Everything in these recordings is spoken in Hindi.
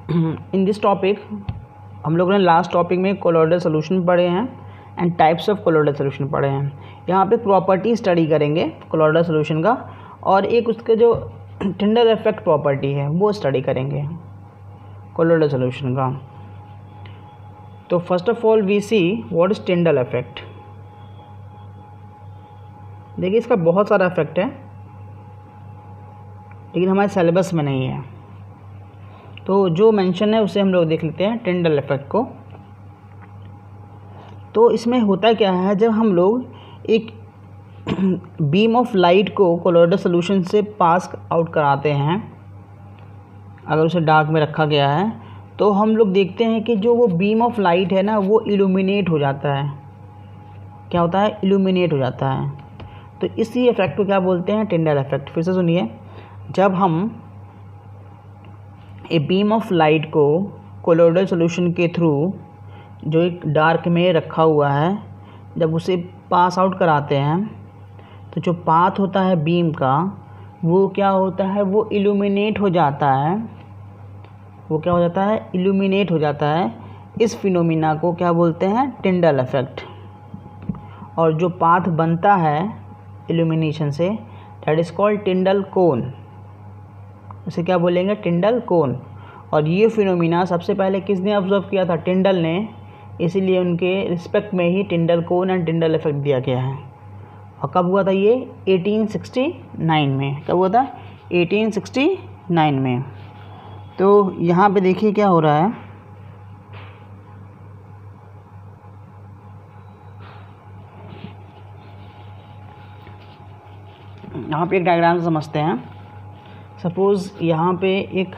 इन दिस टॉपिक हम लोगों ने लास्ट टॉपिक में कोलोइडल सोल्यूशन पढ़े हैं and types of colloidal solution पढ़े हैं। यहाँ पे प्रॉपर्टी स्टडी करेंगे कोलोइडल सोल्यूशन का, और एक उसके जो टिंडल इफेक्ट प्रॉपर्टी है वो स्टडी करेंगे कोलोइडल सोल्यूशन का। तो first of all we see what is Tyndall effect. देखिए इसका बहुत सारा इफेक्ट है, लेकिन हमारे सिलेबस में नहीं है, तो जो मेंशन है उसे हम लोग देख लेते हैं टिंडल इफेक्ट को। तो इसमें होता क्या है, जब हम लोग एक बीम ऑफ लाइट को कोलोइडल सोल्यूशन से पास आउट कराते हैं, अगर उसे डार्क में रखा गया है, तो हम लोग देखते हैं कि जो वो बीम ऑफ लाइट है ना वो इल्यूमिनेट हो जाता है। क्या होता है? इल्यूमिनेट हो जाता है। तो इसी इफेक्ट को क्या बोलते हैं? Tyndall effect. फिर से सुनिए, जब हम ए बीम ऑफ लाइट को कोलोइडल सोल्यूशन के थ्रू जो एक डार्क में रखा हुआ है, जब उसे पास आउट कराते हैं, तो जो पाथ होता है बीम का वो क्या होता है? वो इल्यूमिनेट हो जाता है। वो क्या हो जाता है? इल्यूमिनेट हो जाता है। इस फिनोमिना को क्या बोलते हैं? Tyndall effect. और जो पाथ बनता है इल्यूमिनेशन से, दैट इज़ कॉल्ड टिंडल कोन। उसे क्या बोलेंगे? टिंडल कोन। और ये फिनोमिना सबसे पहले किसने ऑब्जर्व किया था? टिंडल ने। इसीलिए उनके रिस्पेक्ट में ही टिंडल कोन एंड टिंडल इफेक्ट दिया गया है। और कब हुआ था ये? 1869 में। कब हुआ था? 1869 में। तो यहाँ पे देखिए क्या हो रहा है। यहाँ पे एक डायग्राम समझते हैं। सपोज़ यहाँ पे एक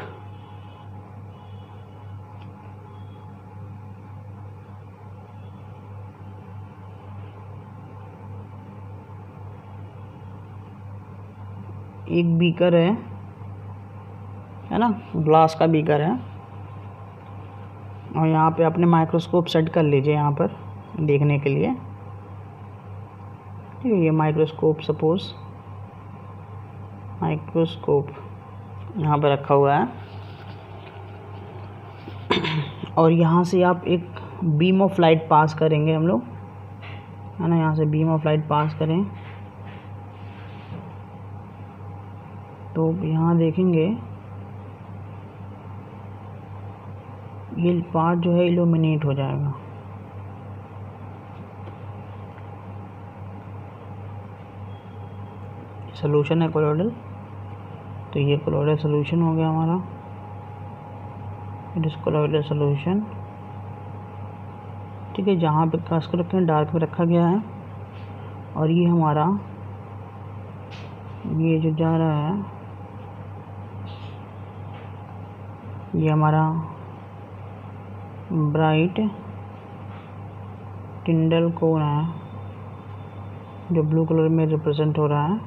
बीकर है ना, ग्लास का बीकर है, और यहाँ पे अपने माइक्रोस्कोप सेट कर लीजिए यहाँ पर देखने के लिए। ठीक है, ये माइक्रोस्कोप, सपोज़ माइक्रोस्कोप यहाँ पे रखा हुआ है, और यहाँ से आप एक बीम ऑफ लाइट पास करेंगे हम लोग, है ना। यहाँ से बीम ऑफ लाइट पास करें तो यहाँ देखेंगे ये पार्ट जो है इल्यूमिनेट हो जाएगा। सोल्यूशन है कोलोइडल, तो ये कोलोइडल सोल्यूशन हो गया हमारा। It is colloidal solution. ठीक है, जहाँ पे खास कर रखें डार्क में रखा गया है, और ये हमारा ये जो जा रहा है ये हमारा ब्राइट टिंडल कोन है, जो ब्लू कलर में रिप्रेजेंट हो रहा है।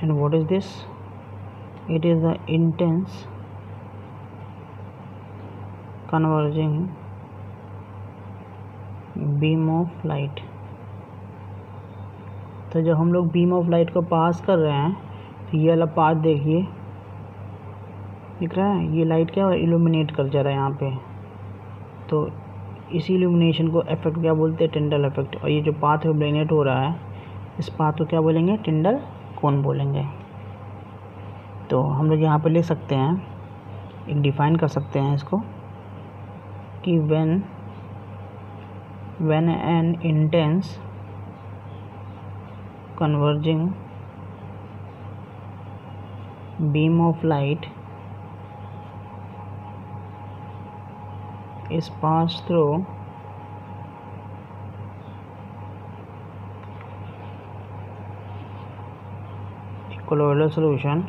And what is this? It is the intense converging beam of light. तो जब हम लोग बीम ऑफ लाइट को पास कर रहे हैं, तो ये वाला पाथ देखिए, दिख रहा है? ये लाइट क्या इल्यूमिनेट कर जा रहा है यहाँ पे। तो इसी इल्यूमिनेशन को इफेक्ट क्या बोलते हैं? Tyndall effect. और ये जो पाथ इल्यूमिनेट हो रहा है, इस पाथ को क्या बोलेंगे? टिंडल कोन बोलेंगे। तो हम लोग यहाँ पे लिख सकते हैं, एक डिफाइन कर सकते हैं इसको, कि when an intense converging beam of light is passed through a colloidal solution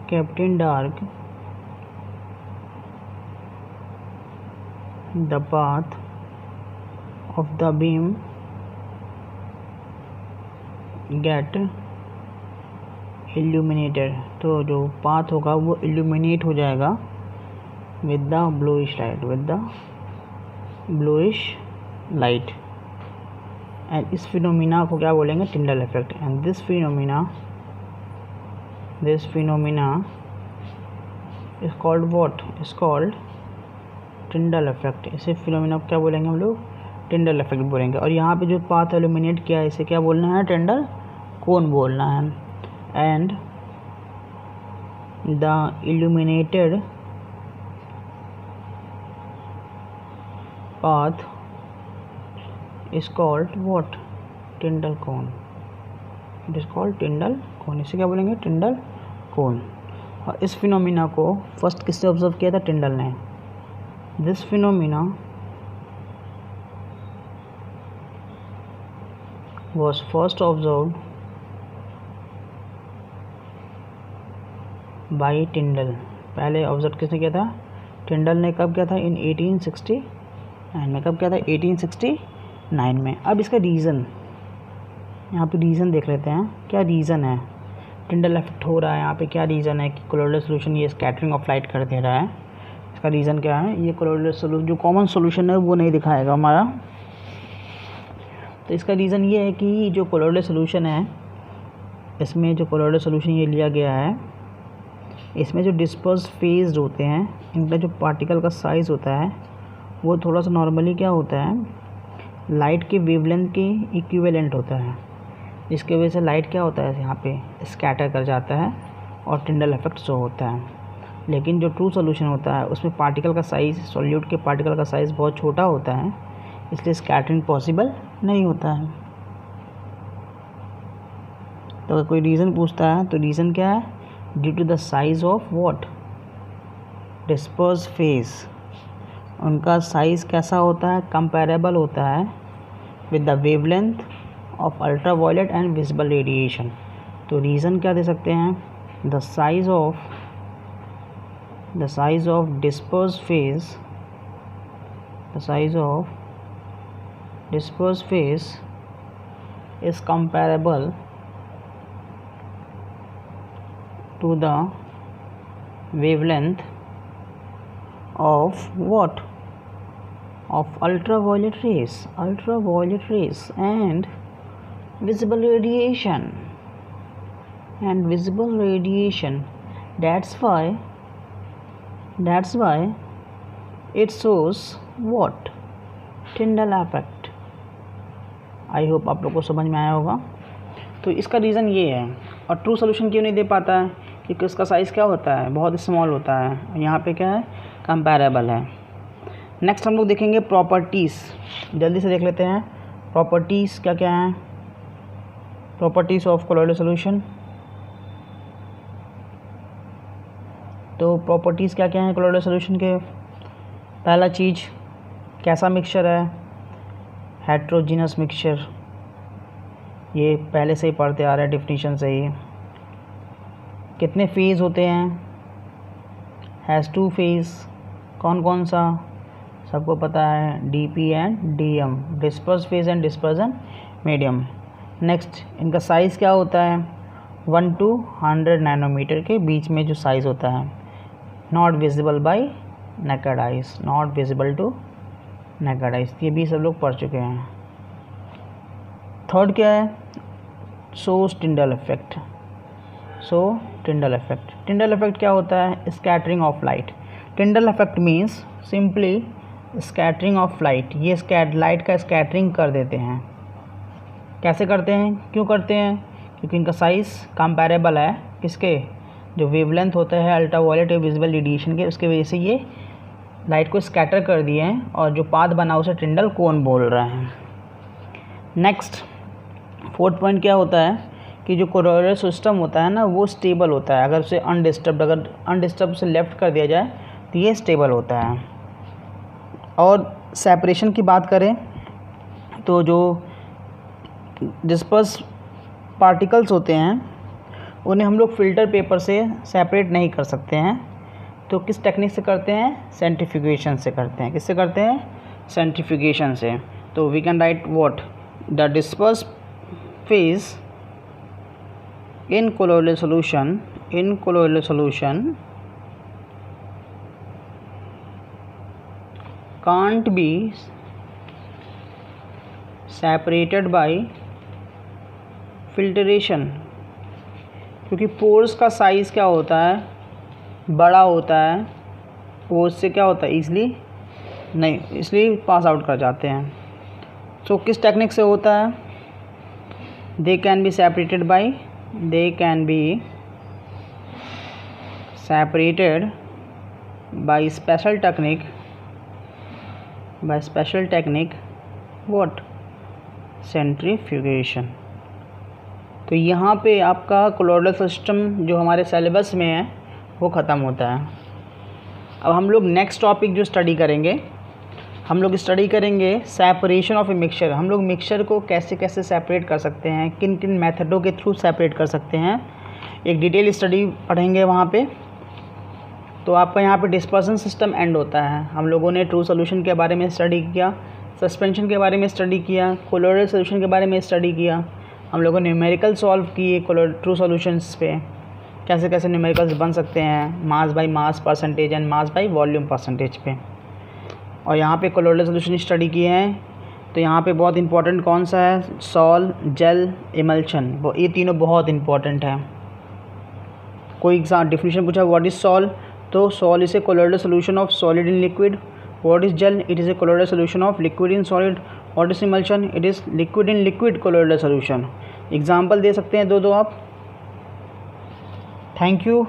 kept in dark, the path of the beam get illuminated। तो जो पाथ होगा वो इल्यूमिनेट हो जाएगा with the bluish light, and इस फिनोमिना को क्या बोलेंगे, Tyndall effect. And this phenomena is called what, is called Tyndall effect. इसे फिनोमिना को क्या बोलेंगे हम लोग, टिंडल इफेक्ट बोलेंगे। और यहाँ पे जो पाथ इल्यूमिनेट किया है इसे क्या बोलना है, टिंडल कोन बोलना है। And the illuminated path is called what, Tyndall cone. It is called Tyndall cone, इसे क्या बोलेंगे, टिंडल कोन। और इस फिनोमिना को फर्स्ट किससे ऑब्जर्व किया था, टिंडल ने। This phenomena was first observed by Tyndall। पहले ऑब्जर्व किसने किया था, टिंडल ने। कब किया था, इन 1869 में। कब किया था, 1869 में। अब इसका रीज़न, यहाँ पे रीज़न देख लेते हैं, क्या रीज़न है टिंडल इफेक्ट हो रहा है यहाँ पे, क्या रीज़न है कि कोलोइडल सोल्यूशन ये स्कैटरिंग ऑफ लाइट कर दे रहा है। इसका रीज़न क्या है, ये कोलोइडल सोल्यूशन जो कॉमन सोल्यूशन है वो नहीं दिखाएगा हमारा। तो इसका रीज़न ये है कि जो कोलोइडल सोल्यूशन है, इसमें जो कोलोइडल सोल्यूशन ये लिया गया है, इसमें जो डिस्पर्स फेज होते हैं, इनका जो पार्टिकल का साइज़ होता है वो थोड़ा सा नॉर्मली क्या होता है, लाइट के वेवलेंथ के इक्विवेलेंट होता है, जिसकी वजह से लाइट क्या होता है यहाँ पे स्कैटर कर जाता है और टिंडल इफेक्ट शो होता है। लेकिन जो ट्रू सोल्यूशन होता है उसमें पार्टिकल का साइज़, सॉल्यूट के पार्टिकल का साइज़ बहुत छोटा होता है, इसलिए स्कैटरिंग पॉसिबल नहीं होता है। तो अगर कोई रीज़न पूछता है तो रीज़न क्या है, due to the size of what, disperse phase. उनका साइज़ कैसा होता है, कंपैरेबल होता है with the wavelength of ultraviolet and visible radiation. तो रीज़न क्या दे सकते हैं, the size of disperse phase, the size of dispersed phase is comparable to the wavelength of what, of ultraviolet rays and visible radiation, that's why it shows what, Tyndall effect. I hope आप लोग को समझ में आया होगा। तो इसका रीज़न ये है। और ट्रू सोल्यूशन क्यों नहीं दे पाता है, क्योंकि उसका साइज़ क्या होता है, बहुत स्मॉल होता है। यहाँ पे क्या है, कंपैरेबल है। नेक्स्ट हम लोग देखेंगे प्रॉपर्टीज़, जल्दी से देख लेते हैं प्रॉपर्टीज़ क्या क्या हैं। Properties of colloidal solution. तो प्रॉपर्टीज़ क्या क्या हैं कोलोइडल सोल्यूशन के। पहला चीज़, कैसा मिक्सचर है, हेट्रोजीनस मिक्सचर, ये पहले से ही पढ़ते आ रहे हैं डिफिनीशन से ही। कितने फेज़ होते हैं, हैज़ 2 फेज़। कौन कौन सा, सबको पता है, DP and DM, disperse phase and dispersion medium. Next, इनका साइज़ क्या होता है, 1 to 100 नैनोमीटर के बीच में जो साइज़ होता है। Not visible by naked eyes, not visible to naked eyes, ये भी सब लोग पढ़ चुके हैं। थर्ड क्या है, shows Tyndall effect. Tyndall effect क्या होता है, scattering of light. Tyndall effect means simply scattering of light. ये लाइट का स्कैटरिंग कर देते हैं। कैसे करते हैं, क्यों करते हैं, क्योंकि इनका साइज़ कंपैरेबल है किसके, जो वेवलेंथ होता है अल्ट्रावायलेट और विजिबल रेडिएशन के, उसके वजह से ये लाइट को स्कैटर कर दिए हैं और जो पाथ बना उसे टिंडल कोन बोल रहे हैं। नेक्स्ट, फोर्थ पॉइंट क्या होता है कि जो कोलोइडल सिस्टम होता है ना वो स्टेबल होता है। अगर उसे अनडिस्टर्ब से लेफ्ट कर दिया जाए तो ये स्टेबल होता है। और सेपरेशन की बात करें तो जो डिस्पर्स पार्टिकल्स होते हैं उन्हें हम लोग फ़िल्टर पेपर से सेपरेट नहीं कर सकते हैं। तो किस टेक्निक से करते हैं, सेंट्रीफ्यूगेशन से करते हैं। किससे करते हैं, सेंट्रीफ्यूगेशन से। तो we can write what, the disperse phase in colloidal solution can't be separated by filtration, क्योंकि पोर्स का साइज़ क्या होता है, बड़ा होता है, वो उससे क्या होता है, ईज़िली नहीं, इसलिए पास आउट कर जाते हैं। सो किस टेक्निक से होता है, they can be separated by special technique what, centrifugation. तो यहाँ पे आपका कोलोइडल सिस्टम जो हमारे सिलेबस में है वो ख़त्म होता है। अब हम लोग नेक्स्ट टॉपिक जो स्टडी करेंगे, हम लोग स्टडी करेंगे सेपरेशन ऑफ ए मिक्सचर। हम लोग मिक्सचर को कैसे कैसे सेपरेट कर सकते हैं, किन किन मेथडों के थ्रू सेपरेट कर सकते हैं, एक डिटेल स्टडी पढ़ेंगे वहाँ पे। तो आपका यहाँ पे डिस्पर्सन सिस्टम एंड होता है। हम लोगों ने ट्रू सॉल्यूशन के बारे में स्टडी किया, सस्पेंशन के बारे में स्टडी किया, कोलोइडल सॉल्यूशन के बारे में स्टडी किया। हम लोगों ने न्यूमेरिकल सॉल्व किए ट्रू सॉल्यूशंस पे, कैसे कैसे न्यूमेरिकल्स बन सकते हैं, mass by mass percentage and mass by volume percentage पे। और यहाँ पे कोलोइडल सॉल्यूशन स्टडी किए हैं। तो यहाँ पे बहुत इंपॉर्टेंट कौन सा है, सॉल, जेल, इमल्शन, ये तीनों बहुत इंपॉर्टेंट है। कोई एग्जाम डेफिनेशन पूछा व्हाट इज़ सॉल, तो sol is a colloidal solution of solid in liquid. What is gel, it is a colloidal solution of liquid in solid. What is emulsion, it is liquid in liquid colloidal solution. Example दे सकते हैं दो आप। Thank you.